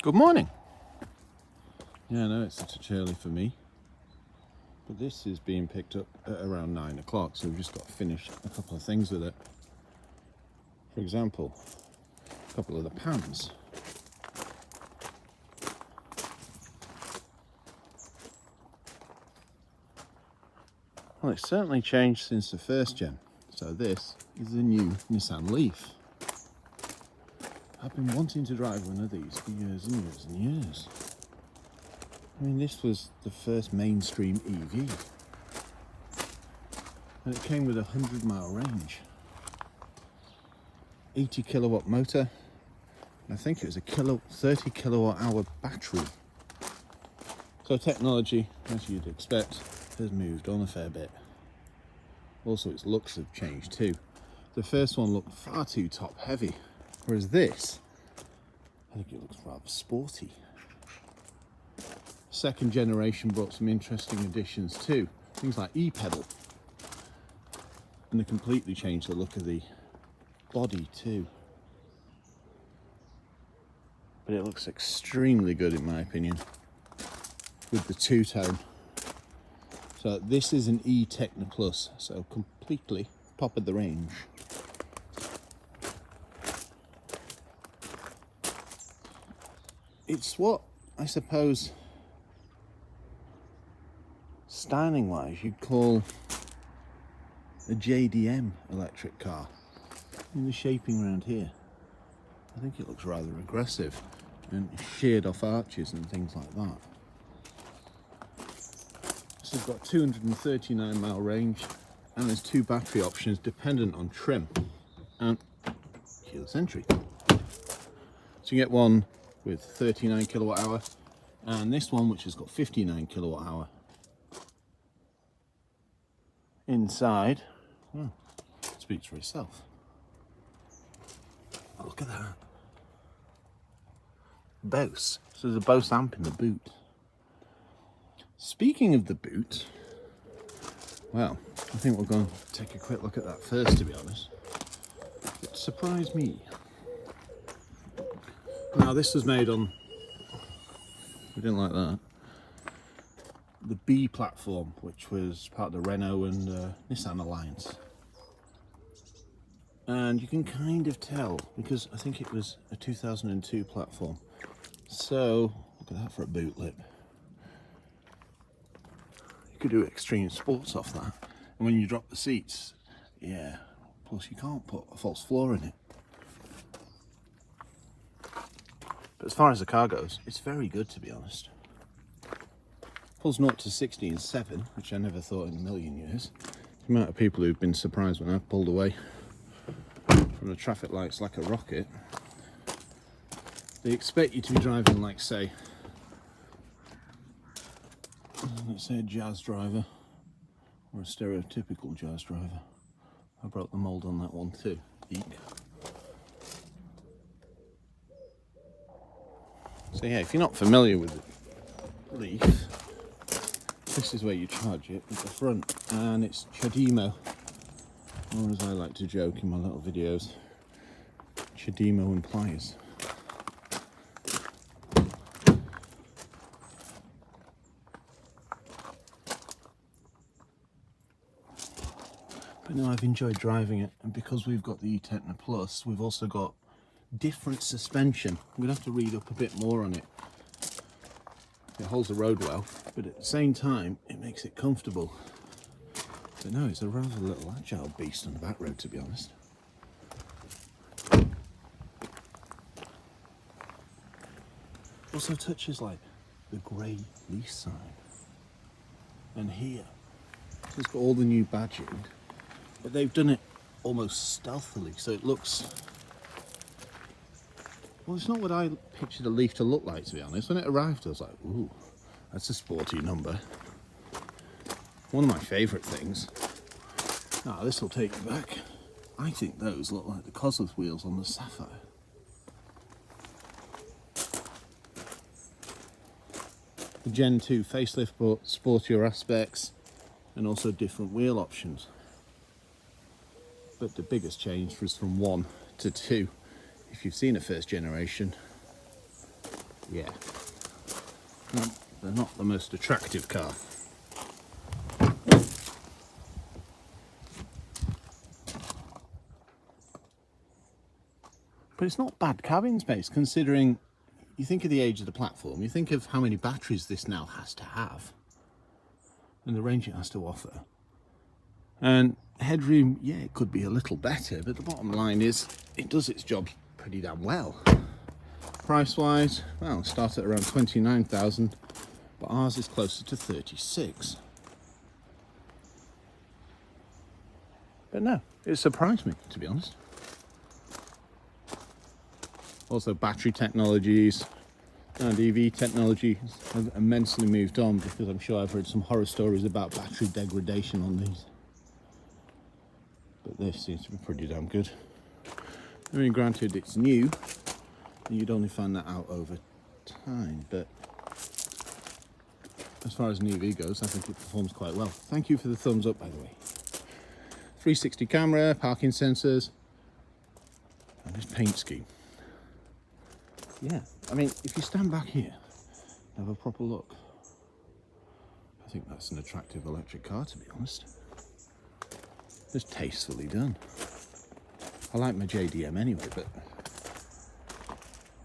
Good morning. Yeah, I know it's a touch early for me, but this is being picked up at around 9 o'clock, so we've just got to finish a couple of things with it. For example, a couple of the pans. Well, it's certainly changed since the first gen. So this is the new Nissan Leaf. I've been wanting to drive one of these for years and years and years. I mean, this was the first mainstream EV. And it came with a 100-mile range. 80 kilowatt motor. And I think it was a 30 kilowatt hour battery. So technology, as you'd expect, has moved on a fair bit. Also, its looks have changed too. The first one looked far too top heavy, whereas this, I think it looks rather sporty. Second generation brought some interesting additions too. Things like e-pedal. And they completely changed the look of the body too. But it looks extremely good in my opinion, with the two-tone. So this is an E-Techno Plus, so completely top of the range. It's what I suppose, styling wise, you'd call a JDM electric car. In the shaping around here, I think it looks rather aggressive and sheared off arches and things like that. So it's got 239-mile range, and there's two battery options dependent on trim and keyless entry. So you get one with 39 kilowatt hour and this one which has got 59 kilowatt hour. Inside, well, it speaks for itself. Oh, look at that. Bose. So there's a Bose amp in the boot. Speaking of the boot, well, I think we're going to take a quick look at that first, to be honest. It surprised me. Now, this was made on, we didn't like that, the B platform, which was part of the Renault and Nissan alliance. And you can kind of tell, because I think it was a 2002 platform. So, look at that for a boot lip. You could do extreme sports off that. And when you drop the seats, yeah, plus you can't put a false floor in it. But as far as the car goes, it's very good, to be honest. Pulls 0 to 60 in 7, which I never thought in a million years. The amount of people who've been surprised when I've pulled away from the traffic lights like a rocket. They expect you to be driving like, say, let's say a jazz driver or a stereotypical jazz driver. I broke the mold on that one too. Eek. So yeah, if you're not familiar with the Leaf, this is where you charge it at the front, and it's Chademo, or as I like to joke in my little videos, Chademo and pliers. But no, I've enjoyed driving it, and because we've got the E-Techno Plus, we've also got different suspension. I'm going to have to read up a bit more on it. It holds the road well, but at the same time, it makes it comfortable. But no, it's a rather little agile beast on the back road, to be honest. Also touches like the grey lease sign. And here, so it's got all the new badging, but they've done it almost stealthily, so it looks, well, it's not what I pictured a Leaf to look like, to be honest. When it arrived, I was like, ooh, that's a sporty number. One of my favourite things. Ah, this will take you back. I think those look like the Cosworth wheels on the Sapphire. The Gen 2 facelift brought sportier aspects and also different wheel options. But the biggest change was from 1 to 2. If you've seen a first generation, Yeah. No, they're not the most attractive car. But it's not bad cabin space, considering you think of the age of the platform, you think of how many batteries this now has to have, and the range it has to offer. And headroom, yeah, it could be a little better, but the bottom line is it does its job pretty damn well. Price-wise, well, start at around 29,000, but ours is closer to 36. But no, it surprised me, to be honest. Also, battery technologies and EV technology have immensely moved on, because I'm sure I've heard some horror stories about battery degradation on these. But this seems to be pretty damn good. I mean, granted, it's new, and you'd only find that out over time, but as far as an EV goes, I think it performs quite well. Thank you for the thumbs up, by the way. 360 camera, parking sensors, and this paint scheme. Yeah, I mean, if you stand back here and have a proper look, I think that's an attractive electric car, to be honest. It's tastefully done. I like my JDM anyway, but...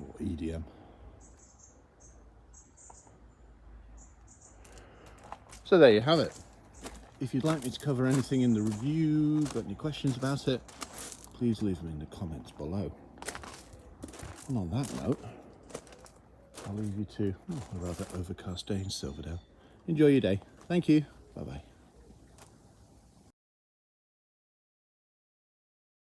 or EDM. So there you have it. If you'd like me to cover anything in the review, got any questions about it, please leave them in the comments below. And on that note, I'll leave you to a rather overcast day in Silverdale. Enjoy your day. Thank you. Bye-bye.